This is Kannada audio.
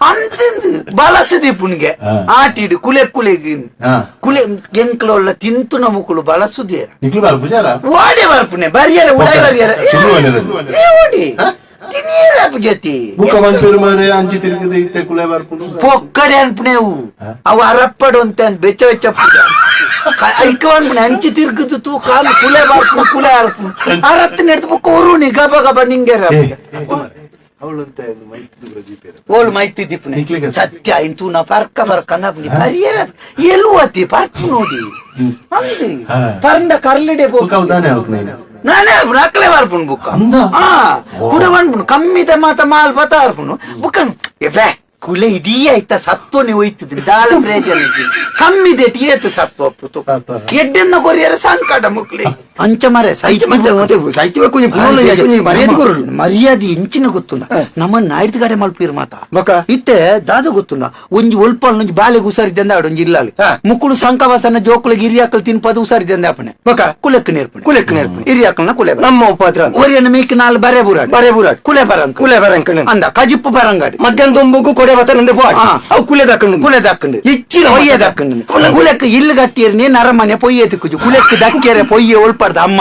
ಅಂತಿಂದು ಬಳಸದಿ ಪುಣ್ಗೆ ಆಟಿಡು ಕುಲೆ ಕುಲೆಗಿ ಕುಲೆ ಎಂಕ್ಲೊಲ್ಲ ತಿಂತು ನಮುಕುಳು ಬಳಸುದೇರ ಓಡೆ ಬರ್ಪುನೆ ಬರ್ಯಾರ ಉಡಾಯ್ ಬರ್ಯಾರ ಓಡಿ ತಿನ್ನೀರ ಜೊತೆ ಪೊಕ್ಕಡೆ ಅನ್ಪುಣೆವು ಅವು ಅರಪ್ಪಡು ಅಂತ ಬೆಚ್ಚ ಬೆಚ್ಚ ಅನ್ಪುಣೆ ಅಂಚಿ ತಿರ್ಗದು ತೂ ಕಾಲು ಕುಲೆ ಬಾರ್ಪು ಕುಲೆ ಅರ್ಪು ಅರತ್ತು ನೆಡ್ದು ಬುಕ್ಕ ಒರುಣಿ ಗಬ ಗಬ ನಿಂಗೆ ಓಳು ಮೈತಿ ದಿಪ್ಪನೆ ಸತ್ಯ ಇಂತೂ ನಾ ಪರ್ಕ ಬರ್ಕ ನಬ್ನಿ ಪರಿಯರ ಎಲ್ಲುವತಿ ಪರ್ಕು ನೋಡಿ ಅಂದಿ ಪರಂಡ ಕರ್ಲಿಡೆ ನಾನೇ ನಕ್ಲೆ ಬರ್ಪುಣ್ ಬುಕ್ಕ ಕೂಡ ಬಂದ್ಬಿಡು ಕಮ್ಮಿದ ಮಾತ ಮಾಲ್ ಬತ್ತ ಅರ್ಪುಣು ಬುಕ್ಕ ಕುಲೆ ಇಡೀ ಆಯ್ತಾ ಸತ್ವನೆ ಹೋಯ್ತದ್ರಿ ದಾಳ ಪ್ರೇಜನ ಕಮ್ಮಿದೆ ಏತು ಸತ್ವ ಅಪ್ಪು ಎಡ್ಡೆನ್ನ ಕೊರಿಯರ ಸಂಕಟ ಮುಕ್ಲಿ ಅಂಚ ಮರೆ ಮರ್ಯಾದೆ ಇಂಚಿನ ಗೊತ್ತುಂಡ ನಮ್ಮನ್ನ ಆಯ್ತು ಗಾಡೆ ಮಲ್ಪೀರ್ ಮಾತ ಇತ್ತೆ ದಾದ ಗೊತ್ತುಂಡ ಒಂಜಿ ಒಲ್ಪಲ್ ಒಂಜಿ ಬಾಲೆಗೆ ಹುಷಾರಿದ್ದಂದ ಆಡು ಒಂಜಿ ಇಲ್ಲಾಳಿ ಮುಕ್ಕುಳು ಸಂಕವಾಸನ ಜೋಕುಳಿಗೆ ಹಿರಿಯಾಕಲ್ ತಿನ್ಪದು ಹುಷಾರಿದ್ದಂದ ಅಪ್ಪನೆ ಕುಲೆಕ್ ನೇರ್ಪಣೆ ಹಿರಿಯಾಕಲ್ನ ಕುಲೆ ನಮ್ಮ ಉಪಾತ್ರ ಒರಿಯನ್ನ ಮೇಕಿ ನಾಲ್ ಬರೆ ಬುರಾಟ್ ಕುಲೆ ಬರಂಕ ಅಂದ ಕಜಿಪ್ಪು ಬರಂಗಾಡಿ ಮಧ್ಯಾಹ್ನ ದೊಂಬುಗು ಕೊಡೆ ಬತ್ತನಂದೆ ಅವು ಕುಲೆ ದಾಕಂಡು ಇಚ್ಚಿನ ಹೊಯ್ಯ ದಾಕಂಡು ಕುಲೆಕ್ ಇಲ್ಲಿ ಗಟ್ಟಿಯರ್ ನೀನ್ ಅರಮನೆ ಪೊಯ್ಯೆ ತಿಕ್ಕುಜು ಕುಲೆಕ್ ದಕ್ಕೆರೆ ಪೊಯ್ಯೆ ಒಳ್ಪಾಡ್ದ ಅಮ್ಮ